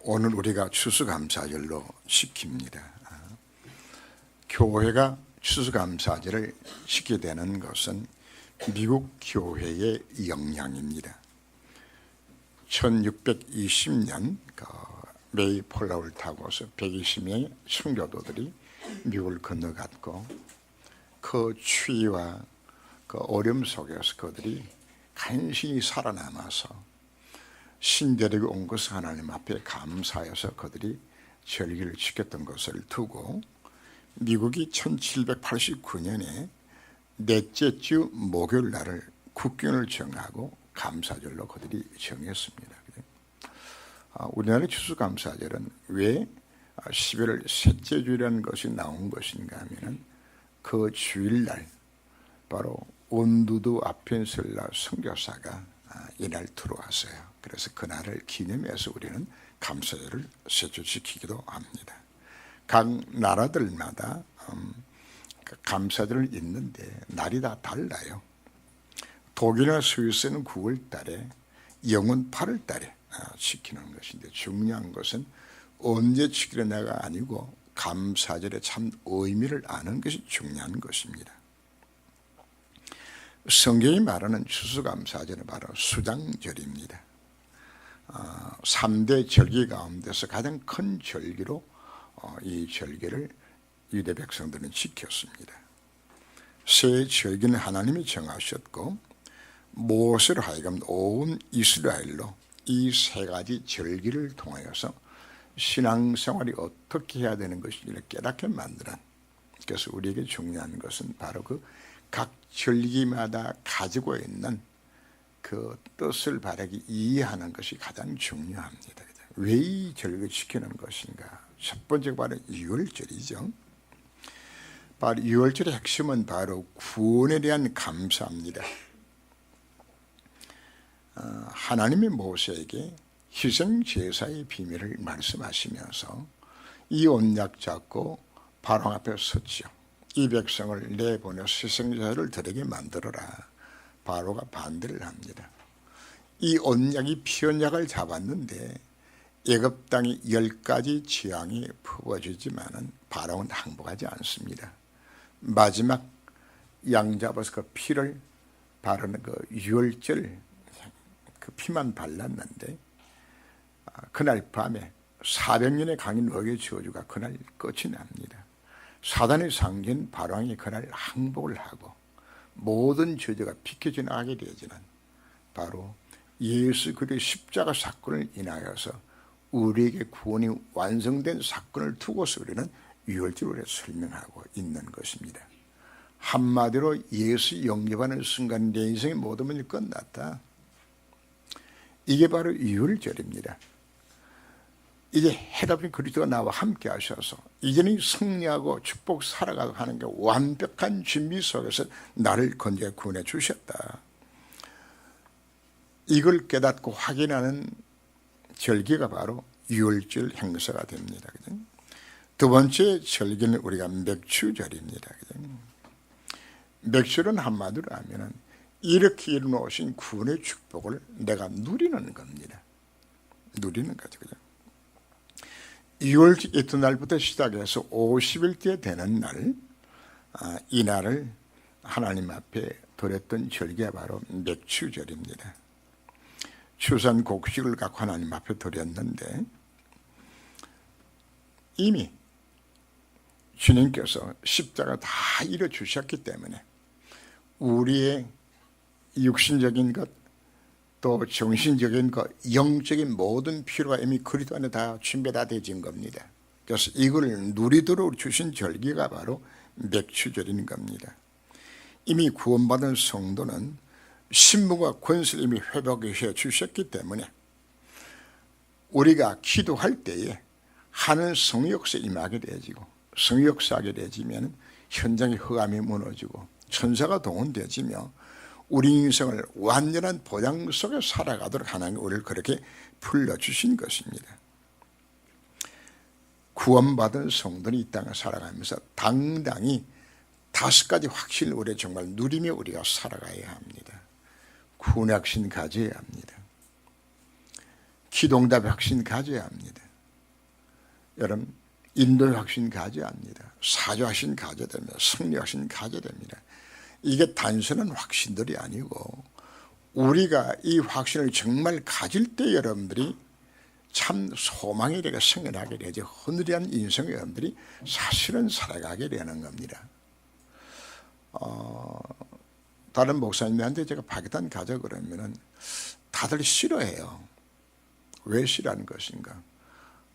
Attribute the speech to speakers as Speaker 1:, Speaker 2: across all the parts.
Speaker 1: 오늘 우리가 추수감사절로 지킵니다. 교회가 추수감사절을 지키게 되는 것은 미국 교회의 영향입니다. 1620년 메이폴라우를 타고서 120명의 청교도들이 미국을 건너갔고, 그 추위와 그 어려움 속에서 그들이 간신히 살아남아서 신데리고 온 것을 하나님 앞에 감사해서 그들이 절기를 지켰던 것을 두고, 미국이 1789년에 넷째 주 목요일 날을 국경을 정하고 감사절로 그들이 정했습니다. 우리나라의 추수감사절은 왜 11월 셋째 주라는 것이 나온 것인가 하면, 그 주일날 바로 온두두 아펜셀라 선교사가 이날 들어왔어요. 그래서 그날을 기념해서 우리는 감사절을 세주지키기도 합니다. 각 나라들마다 감사절을 있는데 날이 다 달라요. 독일이나 스위스는 9월 달에, 영은 8월 달에 지키는 것인데, 중요한 것은 언제 지키느냐가 아니고 감사절의 참 의미를 아는 것이 중요한 것입니다. 성경이 말하는 추수감사절은 바로 수장절입니다. 3대 절기 가운데서 가장 큰 절기로 이 절기를 유대 백성들은 지켰습니다. 세 절기는 하나님이 정하셨고, 모세로 하여금 온 이스라엘로 이 세 가지 절기를 통하여서 신앙생활이 어떻게 해야 되는 것인지를 깨닫게 만드는, 그래서 우리에게 중요한 것은 바로 그 각 절기마다 가지고 있는 그 뜻을 바르게 이해하는 것이 가장 중요합니다. 왜 이 절기를 지키는 것인가? 첫 번째가 바로 유월절이죠. 바로 유월절의 핵심은 바로 구원에 대한 감사입니다. 하나님이 모세에게 희생제사의 비밀을 말씀하시면서 이 언약 잡고 바로 앞에 섰죠. 이 백성을 내보내서 희생제사를 드리게 만들어라. 바로가 반대를 합니다. 이 언약이 피언약을 잡았는데 애굽 땅이 10가지 재앙이 퍼부어지지만은 바로는 항복하지 않습니다. 마지막 양 잡아서 그 피를 바르는 그 유월절 그 피만 발랐는데, 그날 밤에 400년의 강인 어게 저주가 그날 끝이 납니다. 사단의 상전 바로왕이 그날 항복을 하고 모든 저주가 비켜져 나가게 되지는 바로 예수 그리스도의 십자가 사건을 인하여서 우리에게 구원이 완성된 사건을 두고서 우리는 유월절을 설명하고 있는 것입니다. 한마디로 예수 영접하는 순간 내 인생의 모든 문제가 끝났다. 이게 바로 유월절입니다. 이제 해답인 그리스도가 나와 함께 하셔서 이제는 승리하고 축복 살아가고 하는 게 완벽한 준비 속에서 나를 건져 구원해 주셨다. 이걸 깨닫고 확인하는 절기가 바로 유월절 행사가 됩니다. 두 번째 절기는 우리가 맥주절입니다. 맥주는 한마디로 하면 이렇게 이루어오신 구원의 축복을 내가 누리는 겁니다. 누리는 거죠. 2월 이튿날부터 시작해서 50일째 되는 날, 이 날을 하나님 앞에 드렸던 절기가 바로 맥주절입니다. 추선 곡식을 갖고 하나님 앞에 드렸는데, 이미 주님께서 십자가 다 이뤄주셨기 때문에 우리의 육신적인 것, 또 정신적인 것, 영적인 모든 필요가 이미 그리스도 안에 다 준비가 되어진 겁니다. 그래서 이걸 누리도록 주신 절기가 바로 맥주절인 겁니다. 이미 구원받은 성도는 신분과 권세를 이미 회복해 주셨기 때문에 우리가 기도할 때에 하는 성역사에 임하게 되어지고, 성역사하게 되어지면 현장의 흑암이 무너지고 천사가 동원되어지며 우리 인생을 완전한 보장 속에 살아가도록 하나님이 우리를 그렇게 불러주신 것입니다. 구원받은 성도는 이 땅을 살아가면서 당당히 5가지 확신을 우리 정말 누리며 우리가 살아가야 합니다. 구원의 확신 가져야 합니다. 기도응답의 확신 가져야 합니다. 여러분, 인도의 확신 가져야 합니다. 사주 확신 가져야 됩니다. 승리 확신 가져야 됩니다. 이게 단순한 확신들이 아니고 우리가 이 확신을 정말 가질 때 여러분들이 참 소망이 되게 생겨나게 되죠. 흐느리한 인생의 여러분들이 사실은 살아가게 되는 겁니다. 다른 목사님한테 제가 파기탄 가자 그러면은 다들 싫어해요. 왜 싫어하는 것인가?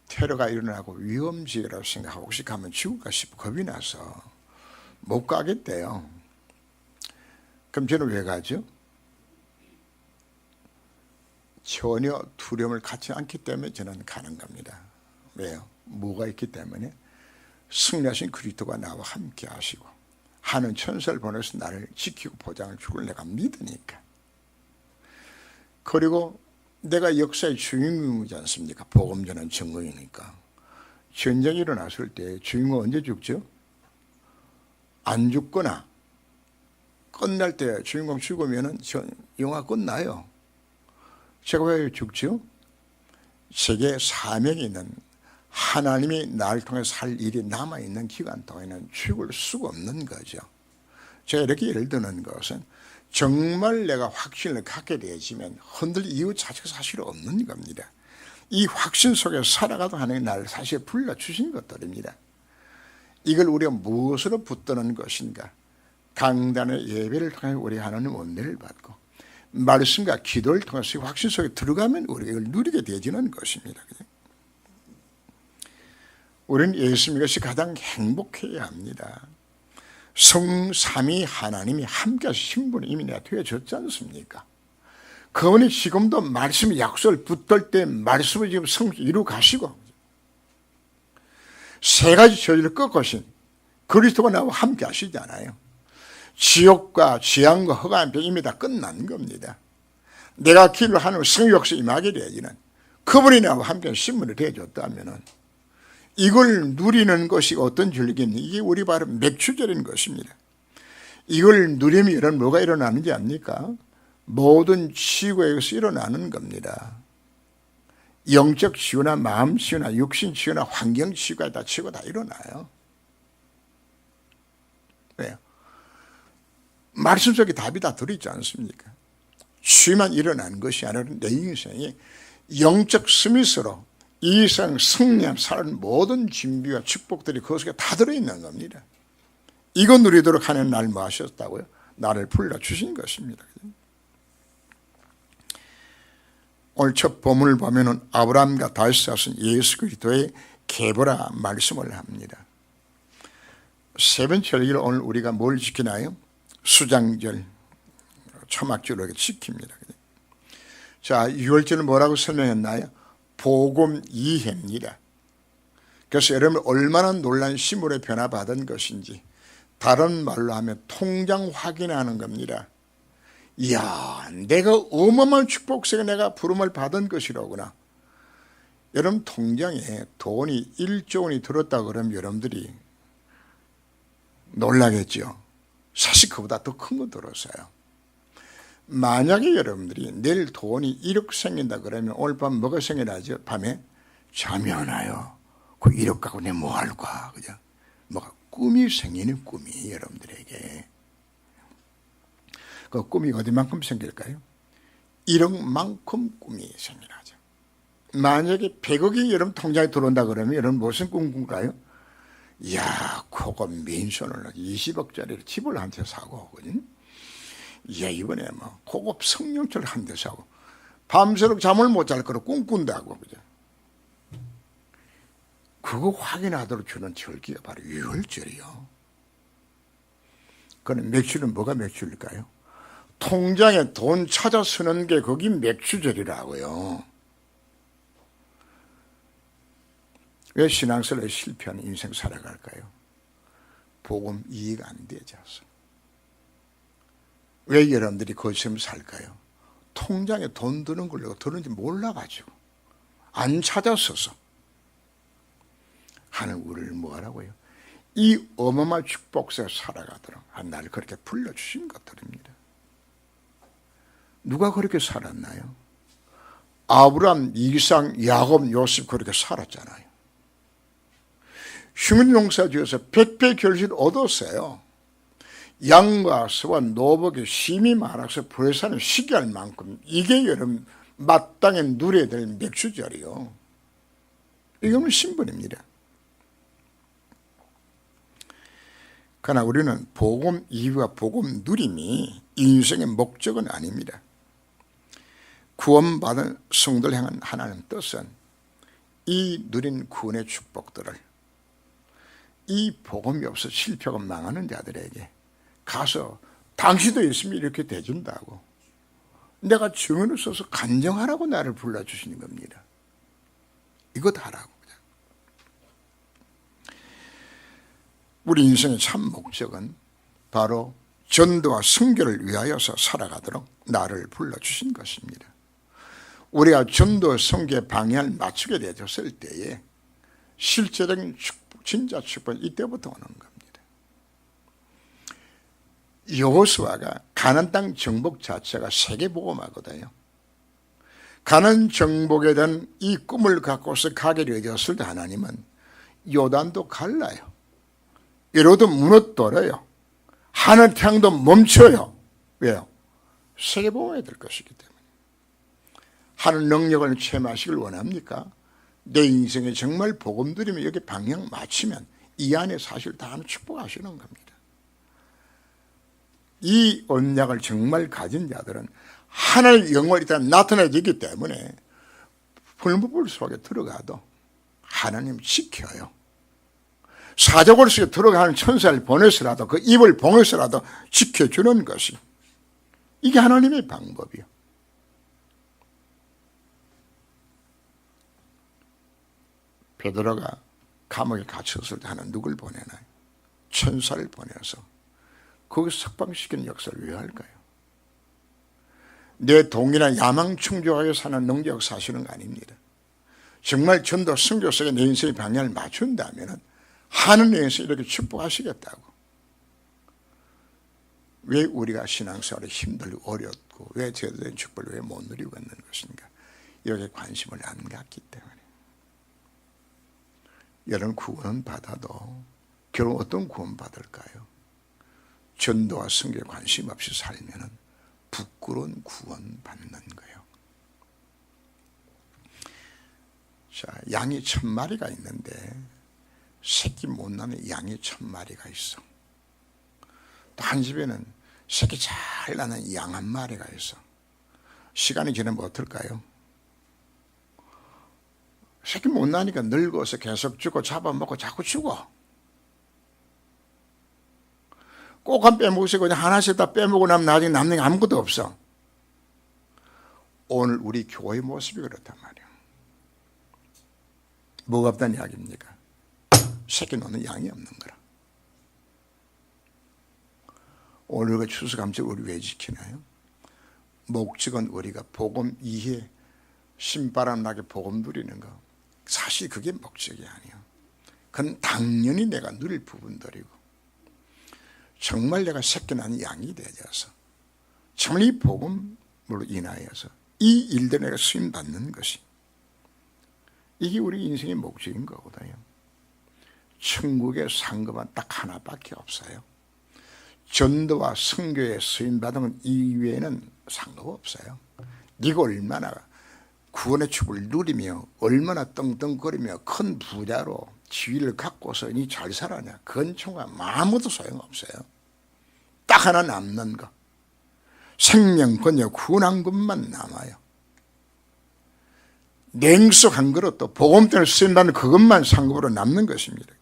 Speaker 1: 테러가 일어나고 위험지역이라고 생각하고 혹시 가면 죽을까 싶어 겁이 나서 못 가겠대요. 그럼 저는 왜 가죠? 전혀 두려움을 갖지 않기 때문에 저는 가는 겁니다. 왜요? 뭐가 있기 때문에 승리하신 그리스도가 나와 함께 하시고 하는 천사를 보내서 나를 지키고 보장을 주를 내가 믿으니까. 그리고 내가 역사의 주인공이지 않습니까? 복음 전한 증거이니까. 전쟁이 일어났을 때 주인공 언제 죽죠? 안 죽거나 끝날 때 주인공 죽으면 영화 끝나요. 제가 왜 죽죠? 세계 사명이 있는 하나님이 나를 통해 살 일이 남아있는 기간 동안에는 죽을 수가 없는 거죠. 제가 이렇게 예를 드는 것은 정말 내가 확신을 갖게 되어지면 흔들릴 이유 자체가 사실 없는 겁니다. 이 확신 속에 살아가도 하나님이 나를 사실 불러주신 것들입니다. 이걸 우리가 무엇으로 붙드는 것인가? 강단의 예배를 통해 우리 하나님 은혜를 받고 말씀과 기도를 통해서 확신 속에 들어가면 우리가 이걸 누리게 되어지는 것입니다. 우리는 예수님 것이 가장 행복해야 합니다. 성삼위 하나님이 함께 하신 분이 이미 내가 되어졌지 않습니까? 그분이 지금도 말씀의 약속을 붙들 때 말씀을 지금 이루 가시고 세 가지 저주를 꺾으신 그리스도가 나와 함께 하시잖아요. 지옥과 재앙과 허가한 배 이미 다 끝난 겁니다. 내가 길로 하는 성역서 임하게 되어지는 그분이 나와 함께 신문을 해줬다면은 이걸 누리는 것이 어떤 줄기입니까? 이게 우리 바로 맥추절인 것입니다. 이걸 누리면 이런 뭐가 일어나는지 압니까? 모든 치유에서 일어나는 겁니다. 영적 치유나 마음 치유나 육신 치유나 환경 치유가 다 치유가 다 일어나요. 왜요? 말씀 속에 답이 다 들어있지 않습니까? 치유만 일어나는 것이 아니라 내 인생이 영적 스미스로 이 세상 승리한 사는 모든 진비와 축복들이 그 속에 다 들어있는 겁니다. 이거 누리도록 하는 날 뭐 하셨다고요? 나를 불러주신 것입니다. 오늘 첫 본문을 보면은 아브라함과 다윗이 하신 예수 그리스도의 계보라 말씀을 합니다. 세 번째 절기를 오늘 우리가 뭘 지키나요? 수장절, 초막절로 지킵니다. 자, 6월절은 뭐라고 설명했나요? 복음 이해입니다. 그래서 여러분 얼마나 놀란 신물의 변화받은 것인지 다른 말로 하면 통장 확인하는 겁니다. 이야, 내가 어마어마한 축복 속에 내가 부름을 받은 것이로구나. 여러분 통장에 돈이 1조 원이 들었다 그러면 여러분들이 놀라겠죠. 사실 그보다 더 큰 거 들었어요. 만약에 여러분들이 내일 돈이 1억 생긴다 그러면 오늘 밤 뭐가 생겨나죠? 밤에 잠이 안 와요. 그 1억 갖고 내가 뭐 할까? 그죠? 뭐가 꿈이 생기는 꿈이 여러분들에게. 그 꿈이 어디만큼 생길까요? 1억만큼 꿈이 생겨나죠. 만약에 100억이 여러분 통장에 들어온다 그러면 여러분 무슨 꿈 꿀까요? 이야, 그거 민선을 20억짜리 집을 한 채 사고, 그지? 이야, 이번에 뭐 고급 성령철 한 대 사고 밤새도록 잠을 못 잘 거로 꿈꾼다고, 그죠? 그거 확인하도록 주는 절기가 바로 6월절이요. 그럼 맥주는 뭐가 맥주일까요? 통장에 돈 찾아 쓰는 게 거기 맥주절이라고요. 왜 신앙생활에 실패하는 인생 살아갈까요? 복음 이해가 안 되져서. 왜 여러분들이 거짓말 살까요? 통장에 돈 드는 걸로 들은지 몰라가지고 안 찾았어서. 하나님 우리를 뭐하라고요? 이 어마어마한 축복 속에 살아가도록 나를 그렇게 불러주신 것들입니다. 누가 그렇게 살았나요? 아브라함, 이삭, 야곱, 요셉 그렇게 살았잖아요. 흉년농사 지어서 백배 결실 얻었어요. 양과 소와 노복이 심이 많아서 부에서는 시기할 만큼 이게 여러분 마땅히 누려야 될 맥주절이요. 이거는 신분입니다. 그러나 우리는 복음 이유와 복음 누림이 인생의 목적은 아닙니다. 구원받은 성도를 향한 하나님 뜻은 이 누린 구원의 축복들을 이 복음이 없어 실패하고 망하는 자들에게 가서 당신도 예수님이 이렇게 대준다고 내가 증언을 써서 간증하라고 나를 불러주시는 겁니다. 이것 하라고. 우리 인생의 참 목적은 바로 전도와 선교를 위하여서 살아가도록 나를 불러주신 것입니다. 우리가 전도 선교의 방향을 맞추게 되었을 때에 실제적인 축복, 진짜 축복은 이때부터 오는 겁니다. 여호수아가 가나안 땅 정복 자체가 세계복음화거든요. 가나안 정복에 대한 이 꿈을 갖고서 가게 되었을 때 하나님은 요단도 갈라요. 이로도 무너뜨려요. 하늘 태양도 멈춰요. 왜요? 세계복음이 될 것이기 때문에. 하늘 능력을 체험하시길 원합니까? 내 인생에 정말 복음 들이면 여기 방향 맞추면 이 안에 사실 다 축복하시는 겁니다. 이 언약을 정말 가진 자들은 하늘 영원히 다 나타나지기 때문에 불무불 속에 들어가도 하나님 지켜요. 사자굴 속에 들어가는 천사를 보내서라도 그 입을 봉해서라도 지켜주는 것이 이게 하나님의 방법이요. 베드로가 감옥에 갇혔을 때 하나님 누굴 보내나요? 천사를 보내서 거기서 석방시키는 역사를 왜 할까요? 내 동이나 야망충족하게 사는 능력 사시는 거 아닙니다. 정말 전도 선교 속에 내 인생의 방향을 맞춘다면 하느님에서 이렇게 축복하시겠다고. 왜 우리가 신앙생활에 힘들고 어렵고 왜 제대로 된 축복을 왜 못 누리고 있는 것인가? 여기에 관심을 안 갖기 때문에. 여러분 구원 받아도 결국 어떤 구원 받을까요? 전도와 선교에 관심 없이 살면 부끄러운 구원 받는 거예요. 자, 양이 1000마리가 있는데 새끼 못 낳는 양이 1000마리가 있어. 또 한 집에는 새끼 잘 낳는 양 1마리가 있어. 시간이 지나면 어떨까요? 새끼 못 낳으니까 늙어서 계속 죽고 잡아먹고 자꾸 죽어. 꼭 한 빼먹으시고 그냥 하나씩 다 빼먹고 나면 나중에 남는 게 아무것도 없어. 오늘 우리 교회의 모습이 그렇단 말이야. 뭐가 없다는 이야기입니까? 새끼 놓는 양이 없는 거라. 오늘 그 추수감사를 우리 왜 지키나요? 목적은 우리가 복음 이해, 신바람 나게 복음 누리는 거. 사실 그게 목적이 아니에요. 그건 당연히 내가 누릴 부분들이고 정말 내가 새끼 낳은 양이 되어서 정말 이 복음으로 인하여서 이 일들에 내가 쓰임받는 것이 이게 우리 인생의 목적인 거거든요. 천국의 상급은 딱 하나밖에 없어요. 전도와 선교에 쓰임받은 이외에는 상급 없어요. 네가 얼마나 구원의 축복을 누리며 얼마나 떵떵거리며 큰 부자로 지위를 갖고서 니 잘 살아냐, 그건 정말 아무도 소용없어요. 딱 하나 남는 거, 생명권과 구원한 것만 남아요. 냉수 한 그릇도 복음 때문에 쓰인다는 그것만 상급으로 남는 것입니다.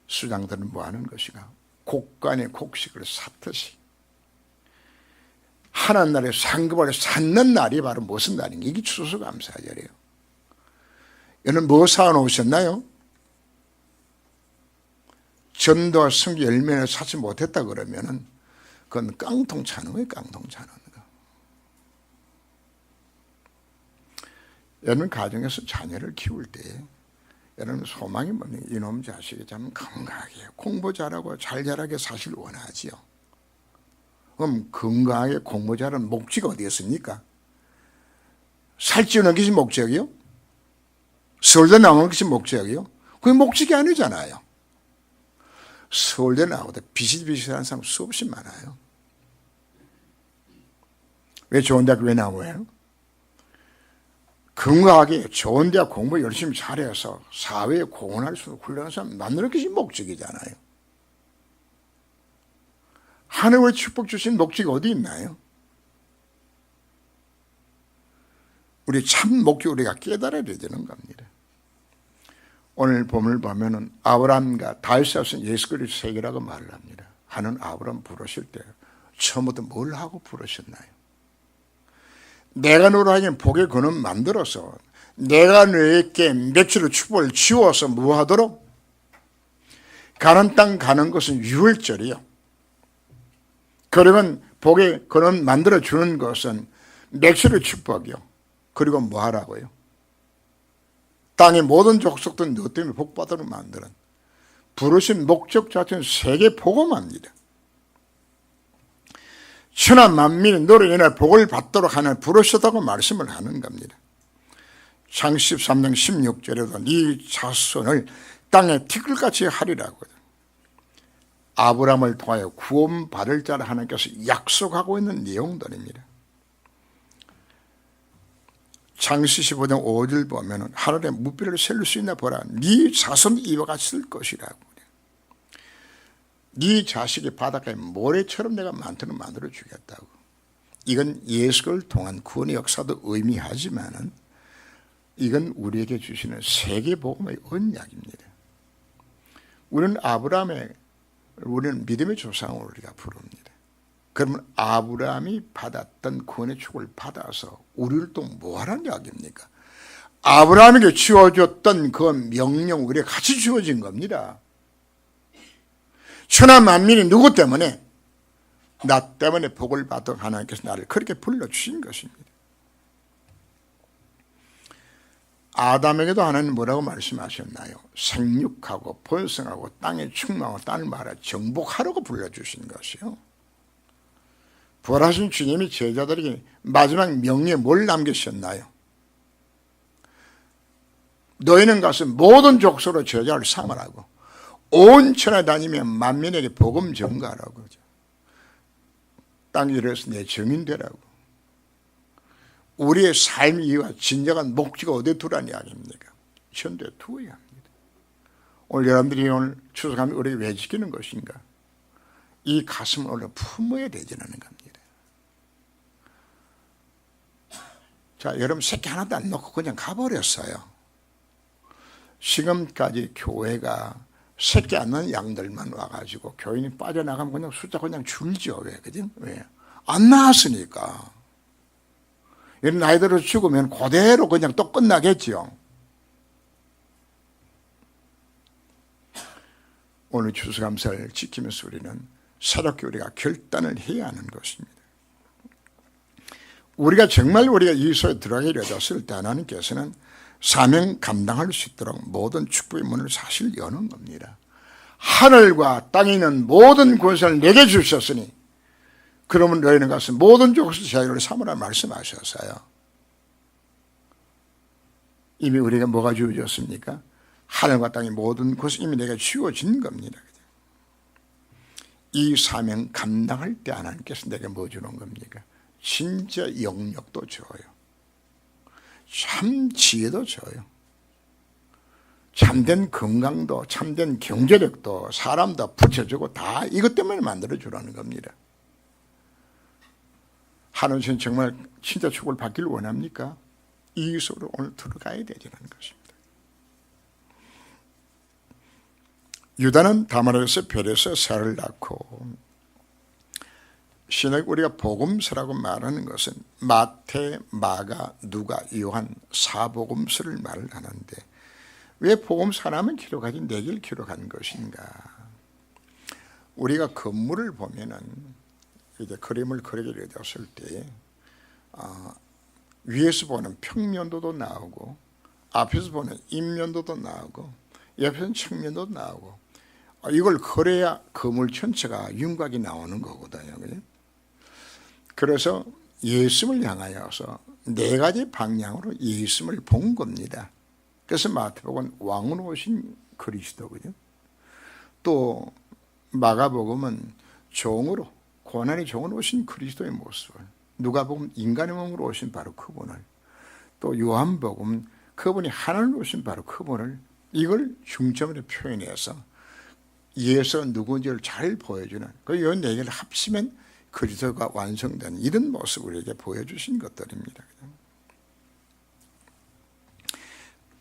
Speaker 1: 수장들은 뭐 하는 것이가? 곡간의 곡식을 샀듯이 하나님나라의 상급을 쌓는 날이 바로 무슨 날인가? 이게 추수감사절이에요. 여러분 뭐 사놓으셨나요? 전도와 선교 열매를 사지 못했다 그러면은 그건 깡통 차는 거예요. 깡통 차는 거. 여러분 가정에서 자녀를 키울 때 여러분 소망이 뭐냐? 이놈 자식이 참 건강하게 공부 잘하고 잘 자라게 사실 원하지요. 그럼 건강하게 공부 잘하는 목적이 어디였습니까? 살찌우는 것이 목적이요? 서울대 나오는 것이 목적이요? 그게 목적이 아니잖아요. 서울대 나오다 비슷비슷한 사람 수없이 많아요. 왜 좋은 대학 왜 나와요? 건강하게 좋은 대학 공부 열심히 잘해서 사회에 공헌할 수 있는 훌륭한 사람 만드는 것이 목적이잖아요. 하늘의 축복 주신 목적이 어디 있나요? 우리 참 목적 우리가 깨달아야 되는 겁니다. 오늘 본문을 보면은 아브라함과 다윗 앞선 예수 그리스도 세계라고 말을 합니다. 하는 아브라함 부르실 때 처음부터 뭘 하고 부르셨나요? 내가 너로 하여금 복의 근원 만들어서 내가 너에게 맺기로 축복을 지워서 무하도록 가는 땅 가는 것은 유월절이요. 그리고 복의 근원 만들어 주는 것은 맺기로 축복이요. 그리고 뭐 하라고요? 땅의 모든 족속들은 너 때문에 복받으로 만드는 부르신 목적 자체는 세계 복음합니다. 천하 만민이 너로 인해 복을 받도록 하는 부르셨다고 말씀을 하는 겁니다. 창세기 13장 16절에도 네 자손을 땅에 티끌같이 하리라고요. 아브라함을 통하여 구원받을 자를 하나님께서 약속하고 있는 내용들입니다. 창세기 15장 5절 보면 하늘에 무비를 세울 수 있나 보라. 네 자손이 이와 같이 쓸 것이라고. 네 자식이 바닷가에 모래처럼 내가 만들어 주겠다고. 이건 예수를 통한 구원의 역사도 의미하지만은 이건 우리에게 주시는 세계복음의 언약입니다. 우리는 믿음의 조상을 우리가 부릅니다. 그러면 아브라함이 받았던 구원의 축복을 받아서 우리를 또 뭐하라는 이야기입니까? 아브라함에게 주어졌던 그 명령 우리가 같이 주어진 겁니다. 천하 만민이 누구 때문에? 나 때문에 복을 받도록 하나님께서 나를 그렇게 불러주신 것입니다. 아담에게도 하나님 뭐라고 말씀하셨나요? 생육하고 번성하고 땅에 충만하고 땅을 말하 정복하라고 불러주신 것이요. 부활하신 주님이 제자들에게 마지막 명령에 뭘 남기셨나요? 너희는 가서 모든 족속으로 제자를 삼으라고. 온 천하 다니며 만민에게 복음 전가하라고. 땅 위에서 내 증인 되라고. 우리의 삶의 이유와 진정한 목적이 어디에 두라는 이야기입니까? 현대에 두어야 합니다. 오늘 여러분들이 오늘 추석하면 우리가 왜 지키는 것인가? 이 가슴을 오늘 품어야 되지는 겁니다. 자, 여러분 새끼 하나도 안 놓고 그냥 가버렸어요. 지금까지 교회가 새끼 안 낳는 양들만 와가지고 교인이 빠져나가면 그냥 숫자 그냥 줄죠. 왜? 그지? 왜? 안 나왔으니까. 이런 나이대로 죽으면 그대로 그냥 또 끝나겠죠. 오늘 추수감사를 지키면서 우리는 새롭게 우리가 결단을 해야 하는 것입니다. 우리가 정말 우리가 이 소에 들어가게 되었을 때 하나님께서는 사명 감당할 수 있도록 모든 축복의 문을 사실 여는 겁니다. 하늘과 땅에 있는 모든 권세를 내게 주셨으니 그러면 너희는 가서 모든 족속의 제자를 삼으라 말씀하셨어요. 이미 우리가 뭐가 주어졌습니까? 하늘과 땅의 모든 것이 이미 내가 주어진 겁니다. 이 사명 감당할 때 하나님께서 내게 뭐 주는 겁니까? 진짜 영역도 줘요. 참 지혜도 줘요. 참된 건강도 참된 경제력도 사람도 붙여주고 다 이것 때문에 만들어주라는 겁니다. 하나님은 정말 진짜 축복을 받기를 원합니까? 이 속으로 오늘 들어가야 되는 것입니다. 유다는 다말에서 별에서 새를 낳고 신약 우리가 복음서라고 말하는 것은 마태, 마가, 누가, 요한 사복음서를 말을 하는데 왜 복음서 하나만 기록하지 네 개를 기록한 것인가? 우리가 건물을 보면은 이제 그림을 그리게 되었을 때 위에서 보는 평면도도 나오고 앞에서 보는 입면도도 나오고 옆에서는 측면도 나오고 이걸 그래야 건물 전체가 윤곽이 나오는 거거든요. 그래서 예수님을 향하여서 네 가지 방향으로 예수님을 본 겁니다. 그래서 마태복음은 왕으로 오신 그리스도거든요. 또 마가복음은 종으로, 고난의 종으로 오신 그리스도의 모습을, 누가복음 인간의 몸으로 오신 바로 그분을, 또 요한복음 그분이 하나님으로 오신 바로 그분을, 이걸 중점으로 표현해서 예수 누구인지를 잘 보여주는, 이 네 개를 합치면 그리스도가 완성된 이런 모습을 우리에게 보여주신 것들입니다.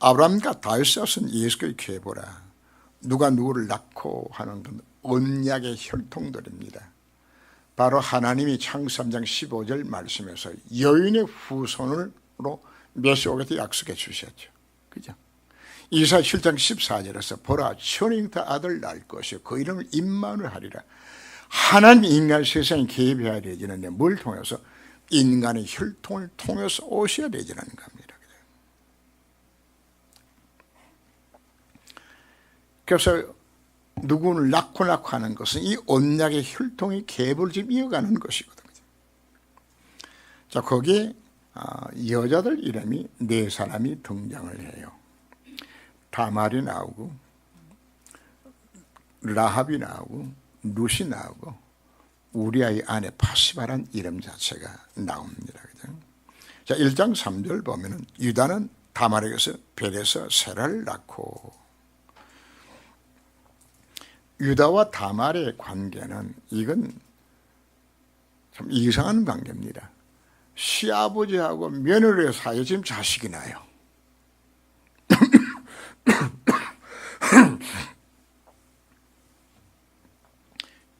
Speaker 1: 아브라함과 다윗은 예수의 계보라. 누가 누구를 낳고 하는 건 언약의 혈통들입니다. 바로 하나님이 창세기 3장 15절 말씀에서 여인의 후손으로 메시아 오겠다 약속해 주셨죠. 그죠? 이사야 7장 14절에서 보라 천잉터 아들 낳을 것이요 그 이름을 임마누엘 하리라. 하나님 인간 세상에 개입해야 되지는데 뭘 통해서? 인간의 혈통을 통해서 오셔야 되지는 겁니다. 그래서 누구를 낳고 하는 것은 이 언약의 혈통의 계보를 지금 이어가는 것이거든요. 자, 거기에 여자들 이름이 네 사람이 등장을 해요. 다말이 나오고 라합이 나오고 룻이 나오고 우리아의 아내 바시바란 이름 자체가 나옵니다. 그죠? 자, 1장 3절 보면은 유다는 다말에게서 벨에서 세라를 낳고, 유다와 다말의 관계는 이건 참 이상한 관계입니다. 시아버지하고 며느리 사이에 지금 자식이 나요.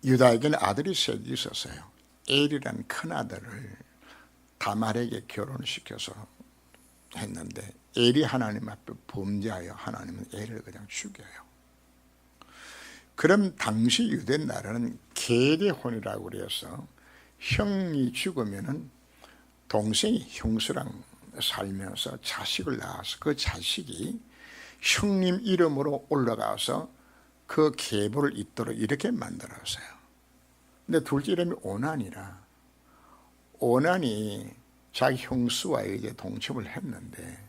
Speaker 1: 유다에게는 아들이 셋이 있었어요. 엘이라는 큰아들을 다말에게 결혼시켜서 했는데 엘이 하나님 앞에 범죄하여 하나님은 엘을 그냥 죽여요. 그럼 당시 유대 나라는 계례혼이라고 그래서 형이 죽으면은 동생이 형수랑 살면서 자식을 낳아서 그 자식이 형님 이름으로 올라가서 그 계보를 잇도록 이렇게 만들었어요. 근데 둘째 이름이 오난이라, 오난이 자기 형수와 이제 동침을 했는데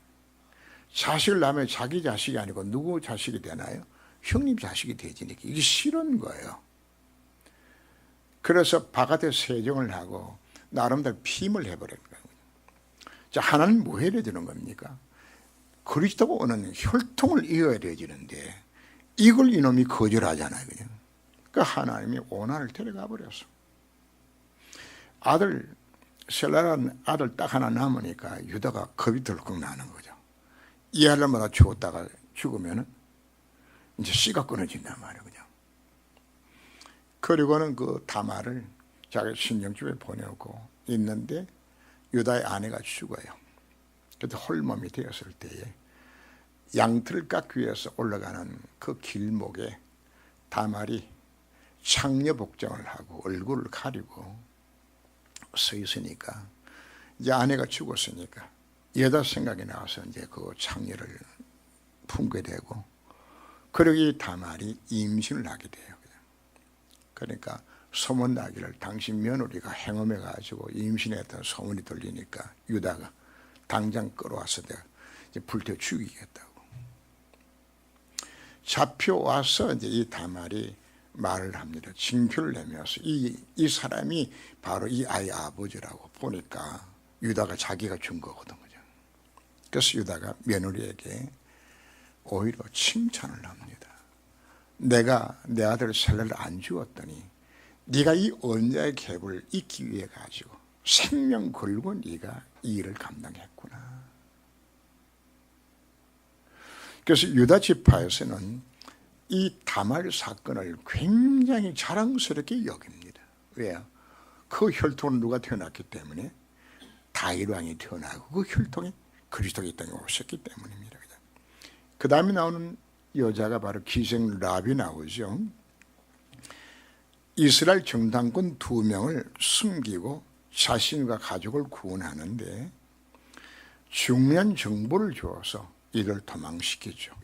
Speaker 1: 자식을 낳으면 자기 자식이 아니고 누구 자식이 되나요? 형님 자식이 되지니까 이게 싫은 거예요. 그래서 바깥에 세정을 하고 나름대로 피임을 해버린 거예요. 자, 하나님 뭐 해야 되는 겁니까? 그리스도가 오는 혈통을 이어야 되지는데 이걸 이놈이 거절하잖아요. 그냥. 그 하나님이 오난을 데려가 버렸어. 아들 셀라라는 아들 딱 하나 남으니까 유다가 겁이 덜컥 나는 거죠. 이 아들마다 죽었다가 죽으면은 이제 씨가 끊어진단 말이에요. 그냥. 그리고는 그 다말을 자기 신령집에 보내고 있는데 유다의 아내가 죽어요. 그때 홀몸이 되었을 때에 양털을 깎기 위해서 올라가는 그 길목에 다말이 창녀 복장을 하고 얼굴을 가리고 서 있으니까 이제 아내가 죽었으니까 여자 생각이 나서 이제 그 창녀를 품게 되고, 그리고 이 다말이 임신을 하게 돼요. 그러니까 소문 나기를 당신 며느리가 행음해 가지고 임신했던 소문이 들리니까 유다가 당장 끌어와서 내가 이제 불태워 죽이겠다고. 잡혀와서 이제 이 다말이 말을 합니다. 징표를 내면서 이 사람이 바로 이 아이 아버지라고 보니까 유다가 자기가 준 거거든요. 그래서 유다가 며느리에게 오히려 칭찬을 합니다. 내가 내 아들 셀라를 안 죽었더니 네가 이 언약의 계보를 잇기 위해 가지고 생명 걸고 네가 이 일을 감당했구나. 그래서 유다 지파에서는 이 다말 사건을 굉장히 자랑스럽게 여깁니다. 왜요? 그 혈통은 누가 태어났기 때문에 다윗 왕이 태어나고 그 혈통이 그리스도가 이 땅에 오셨기 때문입니다. 그 다음에 나오는 여자가 바로 기생 라합이 나오죠. 이스라엘 정탐꾼 2명을 숨기고 자신과 가족을 구원하는데 중요한 정보를 주어서 이를 도망시키죠.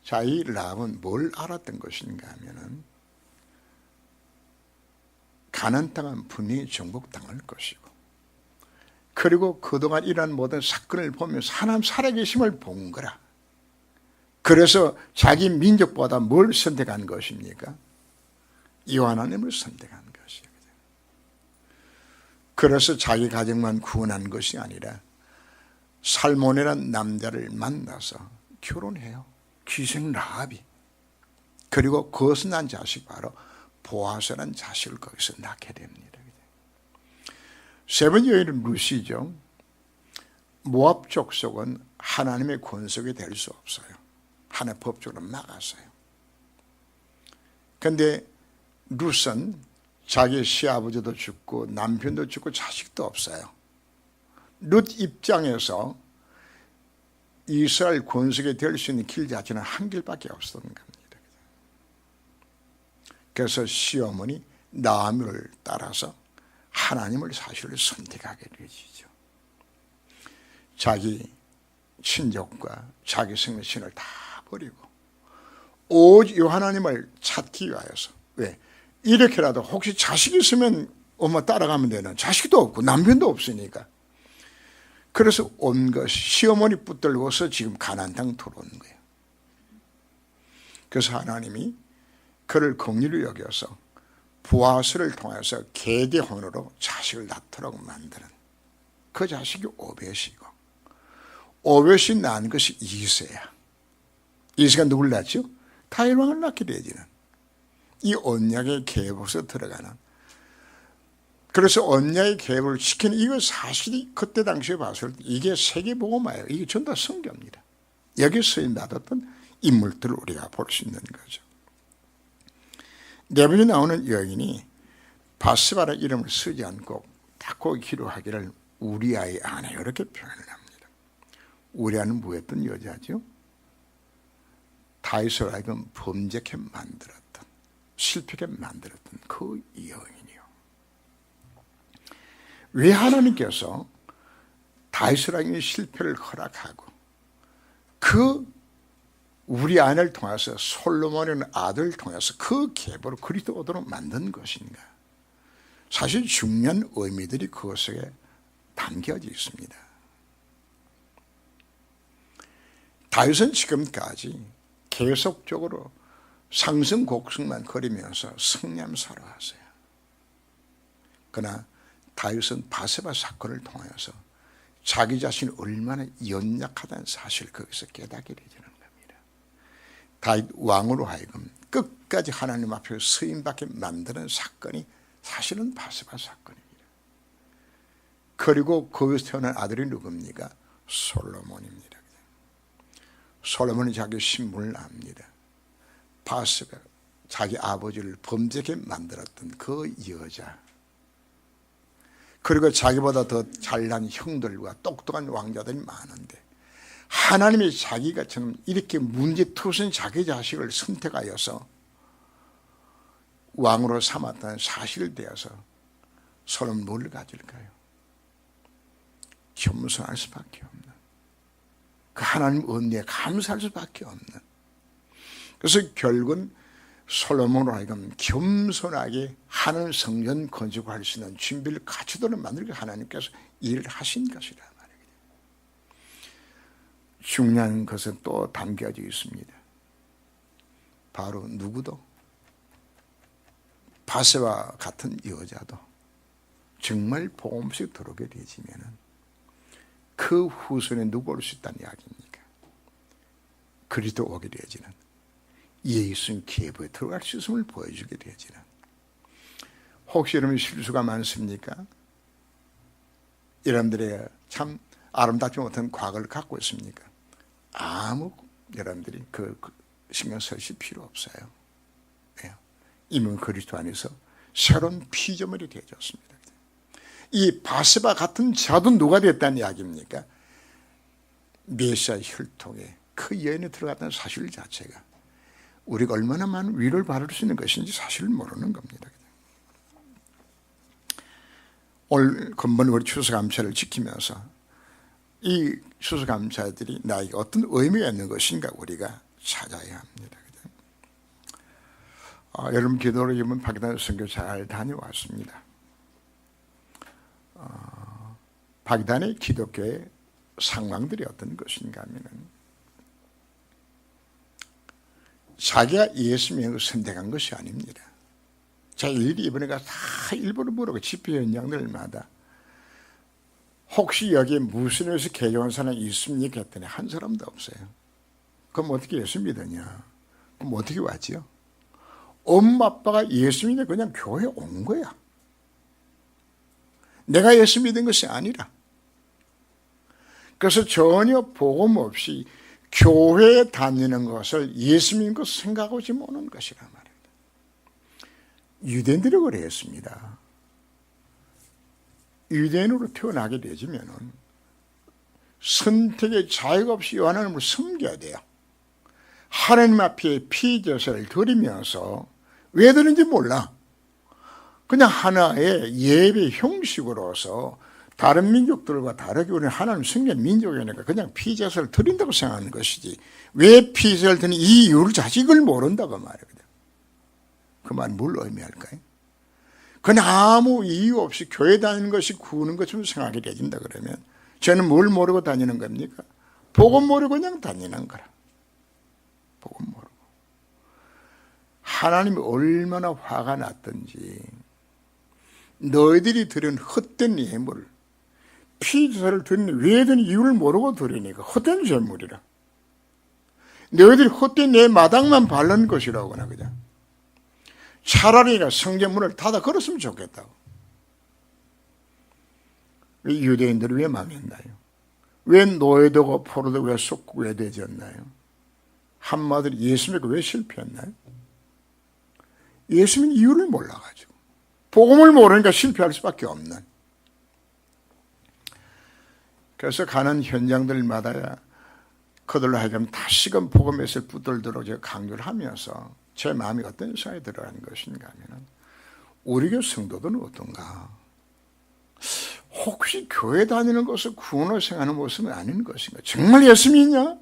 Speaker 1: 자, 이 라합은 뭘 알았던 것인가 하면은 가나안 땅은 분명히 정복당할 것이고 그리고 그동안 일어난 모든 사건을 보면서 하나님 살아계심을 본 거라. 그래서 자기 민족보다 뭘 선택한 것입니까? 이 하나님을 선택한 것이에요. 그래서 자기 가정만 구원한 것이 아니라 살몬이라는 남자를 만나서 결혼해요. 귀생 라합이. 그리고 거기서 난 자식 바로 보아스라는 자식을 거기서 낳게 됩니다. 세 번째 여인은 루시죠. 모압 족속은 하나님의 권속이 될 수 없어요. 하나님 법적으로 막았어요. 그런데 룻은 자기 시아버지도 죽고 남편도 죽고 자식도 없어요. 룻 입장에서 이스라엘 권속이 될 수 있는 길 자체는 한 길밖에 없었던 겁니다. 그래서 시어머니 나아미를 따라서 하나님을 사실을 선택하게 되지죠. 자기 친족과 자기 생명신을 다 버리고 오직 하나님을 찾기 위하여서. 왜? 이렇게라도 혹시 자식이 있으면 엄마 따라가면 되는, 자식도 없고 남편도 없으니까. 그래서 온 것이 시어머니 붙들고서 지금 가나안 땅 들어오는 거예요. 그래서 하나님이 그를 긍휼히 여겨서 보아스를 통해서 계대혼으로 자식을 낳도록 만드는, 그 자식이 오벳이고, 오벳이 낳은 것이 이새야. 이새가 누굴 낳죠? 다윗 왕을 낳게 되지는. 이 언약의 계보에서 들어가는. 그래서 언약의 계보를 지키는 이거 사실이 그때 당시에 봤을 때 이게 세계복음화예요. 이게 전부 다 성경입니다. 여기서 놔뒀던 인물들을 우리가 볼 수 있는 거죠. 네 번째 나오는 여인이 바스바라 이름을 쓰지 않고 닫고 기도하기를 우리아의 아내, 이렇게 표현을 합니다. 우리아는 뭐였던 여자죠? 다윗을 하여금 범죄케 만들었던, 실패게 만들었던 그 여인이요. 왜 하나님께서 다윗을 하여금 실패를 허락하고 그 우리 아내를 통해서, 솔로몬이라는 아들을 통해서 그 계보를 그리스도 오도록 만든 것인가? 사실 중요한 의미들이 그것에 담겨져 있습니다. 다윗은 지금까지 계속적으로 상승 곡성만 거리면서 성냄사로 하세요. 그러나 다윗은 바세바 사건을 통해서 자기 자신이 얼마나 연약하다는 사실을 거기서 깨닫게 되죠. 다윗 왕으로 하여금 끝까지 하나님 앞에 쓰임받게 만드는 사건이 사실은 바세바 사건입니다. 그리고 거기서 태어난 아들이 누굽니까? 솔로몬입니다. 솔로몬이 자기 신분을 압니다. 바세바, 자기 아버지를 범죄하게 만들었던 그 여자, 그리고 자기보다 더 잘난 형들과 똑똑한 왕자들이 많은데 하나님이 자기가처럼 이렇게 문제투신 자기 자식을 선택하여서 왕으로 삼았다는 사실을 대해서 서로는 뭘 가질까요? 겸손할 수밖에 없는, 그 하나님 은혜에 감사할 수밖에 없는. 그래서 결국은 솔로몬으로 하여금 겸손하게 하나님 성전 건축할 수 있는 준비를 갖추도록 만들고 하나님께서 일을 하신 것이라 말이에요. 중요한 것은 또 담겨져 있습니다. 바로 누구도, 바세와 같은 여자도 정말 복음식 들어오게 되지면은 그 후손에 누구 올 수 있다는 이야기입니까? 그리스도 오게 되지는 예수님 계보에 들어갈 수 있음을 보여주게 되지는. 혹시 여러분 실수가 많습니까? 여러분들의 참 아름답지 못한 과거를 갖고 있습니까? 아무 여러분들이 그 신경 쓰실 필요 없어요. 이미 그리스도 안에서 새로운 피조물이 되어졌습니다. 이 바세바 같은 자도 누가 됐다는 이야기입니까? 메시아 혈통에 그 여인이 들어갔다는 사실 자체가 우리가 얼마나 많은 위로를 받을 수 있는 것인지 사실을 모르는 겁니다. 오늘 근본 우리 추수감사를 지키면서 이 추수감사들이 나에게 어떤 의미가 있는 것인가 우리가 찾아야 합니다. 여러분 기도로 이번 파키스탄 선교 잘 다녀왔습니다. 박단의 기독교의 상황들이 어떤 것인가 하면은 자기가 예수 믿는 걸 선택한 것이 아닙니다. 자, 일일이 이번에 가서 다 일부러 물어보고 집회 현장들마다 혹시 여기에 무슨 일에서 개종한 사람이 있습니까? 했더니 한 사람도 없어요. 그럼 어떻게 예수 믿었냐? 그럼 어떻게 왔지요? 엄마 아빠가 예수 믿는 그냥 교회에 온 거야. 내가 예수 믿은 것이 아니라. 그래서 전혀 복음 없이 교회에 다니는 것을 예수 믿는 것 생각하지 못하는 것이란 말입니다. 유대인들이 그랬습니다. 유대인으로 태어나게 되지면은 선택의 자유가 없이 하나님을 섬겨야 돼요. 하나님 앞에 피제사를 드리면서 왜 드는지 몰라. 그냥 하나의 예배 형식으로서 다른 민족들과 다르게 우리는 하나님 섬기는 민족이니까 그냥 피제사를 드린다고 생각하는 것이지 왜 피제사를 드는 이 이유를 자식을 모른다고 말이거든. 그 말은 뭘 의미할까요? 그냥 아무 이유 없이 교회 다니는 것이 구는 것처럼 생각이 되진다 그러면 저는 뭘 모르고 다니는 겁니까? 복음 모르고 그냥 다니는 거라. 복음 모르고. 하나님이 얼마나 화가 났던지 너희들이 드린 헛된 예물 피제사를 드리는 왜 드는 이유를 모르고 드리니까 헛된 제물이라. 너희들이 헛된 내 마당만 바른 것이라고 나 그냥. 차라리 성전문을 닫아 걸었으면 좋겠다고. 왜 유대인들이 왜 망했나요? 왜 노예되고 포로되고 왜 속고 왜 되졌나요? 한마디로 예수 믿고 왜 실패했나요? 예수 믿는 이유를 몰라가지고 복음을 모르니까 실패할 수밖에 없는. 그래서 가는 현장들마다 그들로 하여금 다시금 복음에서 붙들도록 제가 강조를 하면서 제 마음이 어떤 생각이 들어가는 것인가 하면 우리 교회 성도들은 어떤가? 혹시 교회 다니는 것을 구원을 생각하는 모습은 아닌 것인가? 정말 예수 믿냐?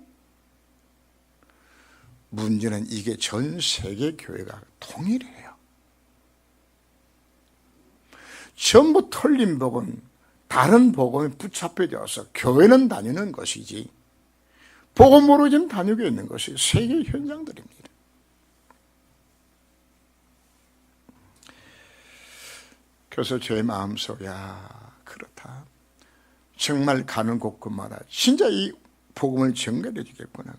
Speaker 1: 문제는 이게 전 세계 교회가 통일해요. 전부 틀린 복음, 다른 복음에 붙잡혀져서 교회는 다니는 것이지 복음 모르고 지금 다니고 있는 것이 세계 현장들입니다. 그래서 제 마음속에 그렇다. 정말 가는 곳곳마다 진짜 이 복음을 전달해 주겠구나.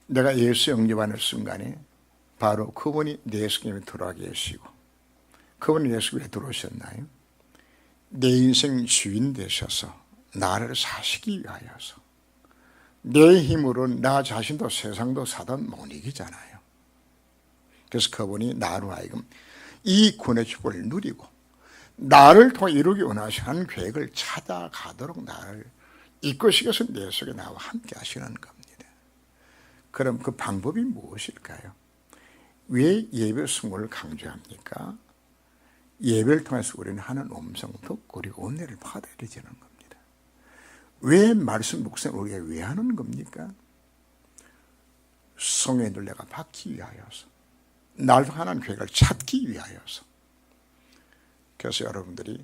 Speaker 1: 내가 예수 영접하는 순간에 바로 그분이 내 속에 들어와 계시고 그분이 내 속에 들어오셨나요? 내 인생 주인 되셔서 나를 사시기 위하여서 내 힘으로 나 자신도 세상도 사단 못 이기잖아요. 그래서 그분이 나로 하여금 이 구원의 축복을 누리고 나를 통해 이루기 원하시는 계획을 찾아가도록 나를 이끄시면서 내 속에 나와 함께 하시는 겁니다. 그럼 그 방법이 무엇일까요? 왜 예배 승부를 강조합니까? 예배를 통해서 우리는 하는 음성 듣고 그리고 은혜를 받아야 되는 겁니다. 왜 말씀 묵상을 우리가 왜 하는 겁니까? 성령을 내가 받기 위하여서 날 하나님 계획을 찾기 위하여서. 그래서 여러분들이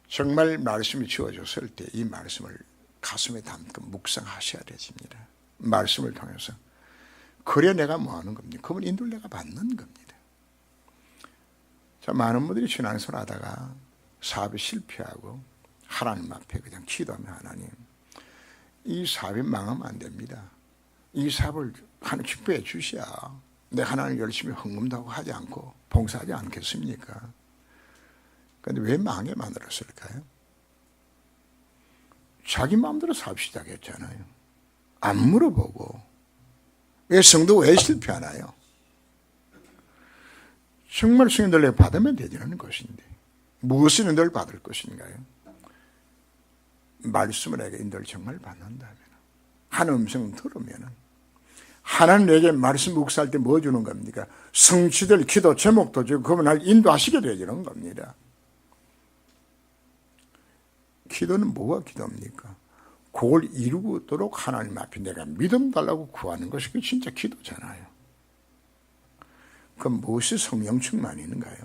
Speaker 1: 정말 말씀이 주어졌을 때 이 말씀을 가슴에 담고 묵상하셔야 되십니다. 말씀을 통해서. 그래 내가 뭐 하는 겁니까? 그분 인도를 내가 받는 겁니다. 자, 많은 분들이 신앙생활 하다가 사업이 실패하고 하나님 앞에 그냥 기도하면 하나님 이 사업이 망하면 안 됩니다. 이 사업을 하나님 축복해 주셔야 내가 하나님 열심히 헌금도 하고 하지 않고 봉사하지 않겠습니까? 그런데 왜 망해 만들었을까요? 자기 마음대로 사업 시작했잖아요. 안 물어보고. 왜 성도 왜 실패하나요? 정말 승인들 내가 받으면 되는 것인데 무엇을 인도를 받을 것인가요? 말씀을 내게 인도를 정말 받는다면 한 음성 들으면 하나님 내게 말씀 묵상할 때 뭐 주는 겁니까? 성취될 기도 제목도 주고 그러면 날 인도하시게 되는 겁니다. 기도는 뭐가 기도입니까? 그걸 이루도록 하나님 앞에 내가 믿음 달라고 구하는 것이 진짜 기도잖아요. 그럼 무엇이 성령 충만인가요?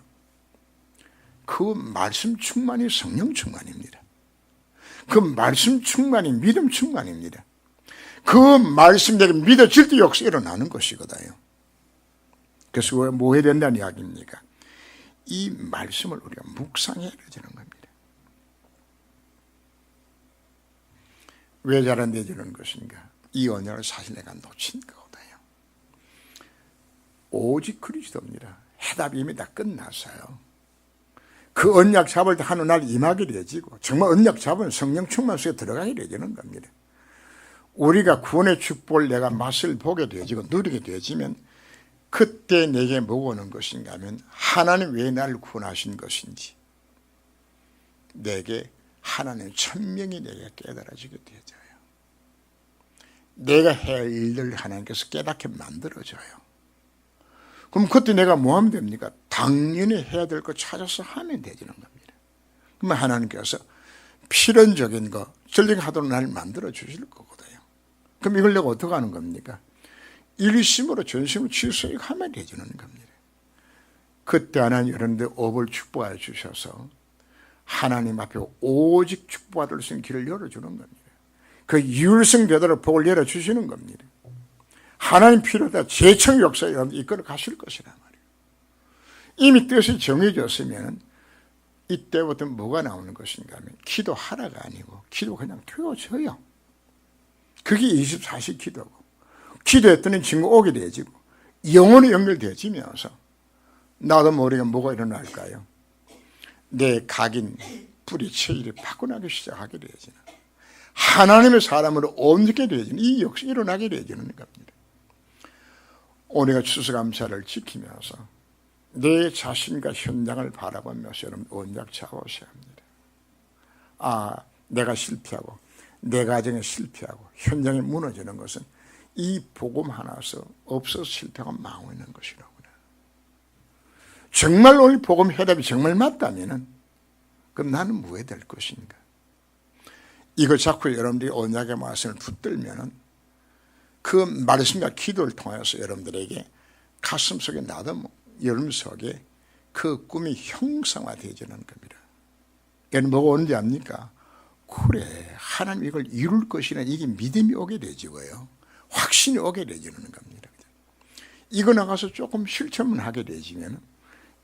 Speaker 1: 그 말씀 충만이 성령 충만입니다. 그 말씀 충만이 믿음 충만입니다. 그 말씀 내가 믿어질 때 역사 일어나는 것이거든요. 그래서 왜 뭐 해야 된다는 이야기입니까? 이 말씀을 우리가 묵상해야 되는 겁니다. 왜 잘 안 되는 것인가? 이 언약을 사실 내가 놓친 거거든요. 오직 그리스도입니다. 해답이 이미 다 끝났어요. 그 언약 잡을 때 하는 날 임하게 되지고 정말 언약 잡은 성령 충만 속에 들어가게 되는 겁니다. 우리가 구원의 축복을 내가 맛을 보게 되지고 누리게 되지면 그때 내게 뭐가 오는 것인가 하면 하나님 왜 나를 구원하신 것인지 내게 하나님 천명이 내게 깨달아지게 되어져요. 내가 해야 할 일을 하나님께서 깨닫게 만들어줘요. 그럼 그때 내가 뭐 하면 됩니까? 당연히 해야 될 거 찾아서 하면 되지는 겁니다. 그러면 하나님께서 필연적인 거 전쟁하도록 날 만들어 주실 거거든요. 그럼 이걸 내가 어떻게 하는 겁니까? 일심으로 전심으로 취소하면 되지는 겁니다. 그때 하나님 여러분들 업을 축복하여 주셔서 하나님 앞에 오직 축복받을 수 있는 길을 열어주는 겁니다. 그 유일성 되도록 복을 열어주시는 겁니다. 하나님 필요다 재청 역사에 여러분들 이끌어 가실 것이란 말이에요. 이미 뜻이 정해졌으면 이때부터 뭐가 나오는 것인가 하면 기도하라가 아니고 기도 그냥 되어져요. 그게 24시 기도고 기도했더니 친구 오게 되지고 영혼이 연결되어지면서 나도 모르게 뭐가 일어날까요? 내 각인 뿌리체질이 바꿔나기 시작하게 되어지는 하나님의 사람으로 옮기게 되어지는 이 역시 일어나게 되어지는 겁니다. 오늘가 추수감사를 지키면서 내 자신과 현장을 바라보면서 여러분 언약 잡으셔야 합니다. 아, 내가 실패하고 내 가정에 실패하고 현장에 무너지는 것은 이 복음 하나서 없어서 실패하고 망하는 것이라구나. 정말 오늘 복음 해답이 정말 맞다면 그럼 나는 뭐해야 될 것인가? 이거 자꾸 여러분들이 언약의 말씀을 붙들면 그 말씀과 기도를 통해서 여러분들에게 가슴속에 나도 여러분 속에 그 꿈이 형상화되어지는 겁니다. 얘는 뭐가 오는지 압니까? 그래 하나님 이걸 이룰 것이라는 이게 믿음이 오게 되지고요. 확신이 오게 되지는 겁니다. 이거 나가서 조금 실천을 하게 되지면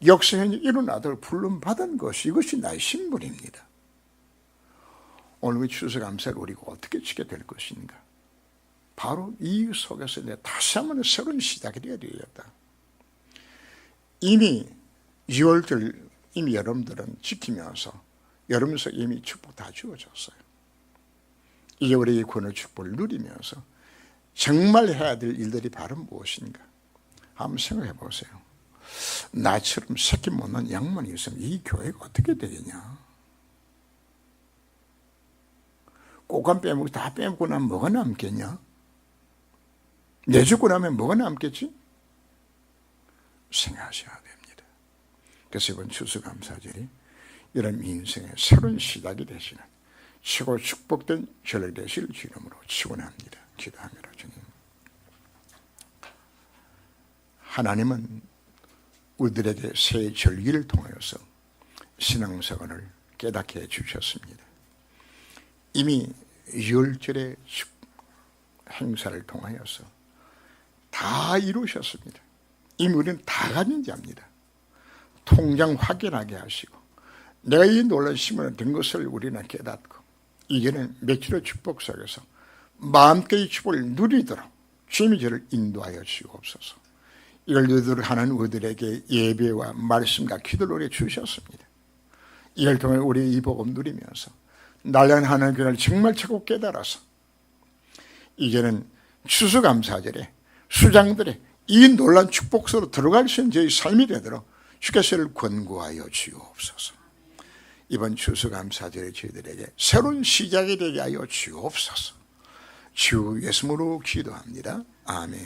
Speaker 1: 역사에 일어나도록 불름받은 것이 이것이 나의 신분입니다. 오늘 추수감사를 우리가 어떻게 지게 될 것인가? 바로 이 속에서 내 다시 한번 새로운 시작이 되어야 되겠다. 이미 6월절 이미 여러분들은 지키면서 여러분 속 이미 축복 다 주어졌어요. 이제 우리의 구원의 축복을 누리면서 정말 해야 될 일들이 바로 무엇인가? 한번 생각해 보세요. 나처럼 새끼 못난 양반이 있으면 이 교회가 어떻게 되겠냐? 꽃감 빼먹고 다 빼먹고 나면 뭐가 남겠냐? 내죽고 나면 뭐가 남겠지? 생각하셔야 됩니다. 그래서 이번 추수감사절이 이런 인생의 새로운 시작이 되시는 최고 축복된 절기 되실 주님으로 축원합니다. 기도합니다. 주님. 하나님은 우리들에게 새 절기를 통하여서 신앙생활을 깨닫게 해주셨습니다. 이미 6월절의 행사를 통하여서 다 이루셨습니다. 이미 우리는 다 가진 자입니다. 통장 확인하게 하시고 내가 이 놀라운 시문에 된 것을 우리는 깨닫고 이제는 며칠의 축복 속에서 마음껏 이 축복을 누리도록 주님이 저를 인도하여 주옵소서. 이걸 누리도록 하는 우리들에게 예배와 말씀과 기도를 주셨습니다. 이걸 통해 우리 이 복음 누리면서 날려는 하나님 그날 정말 최고 깨달아서 이제는 추수감사절에 수장들의 이 놀라운 축복으로 들어갈 수 있는 저희 삶이 되도록 주께서를 권고하여 주옵소서. 이번 추수감사절에 저희들에게 새로운 시작이 되게 하여 주옵소서. 주 예수님으로 기도합니다. 아멘.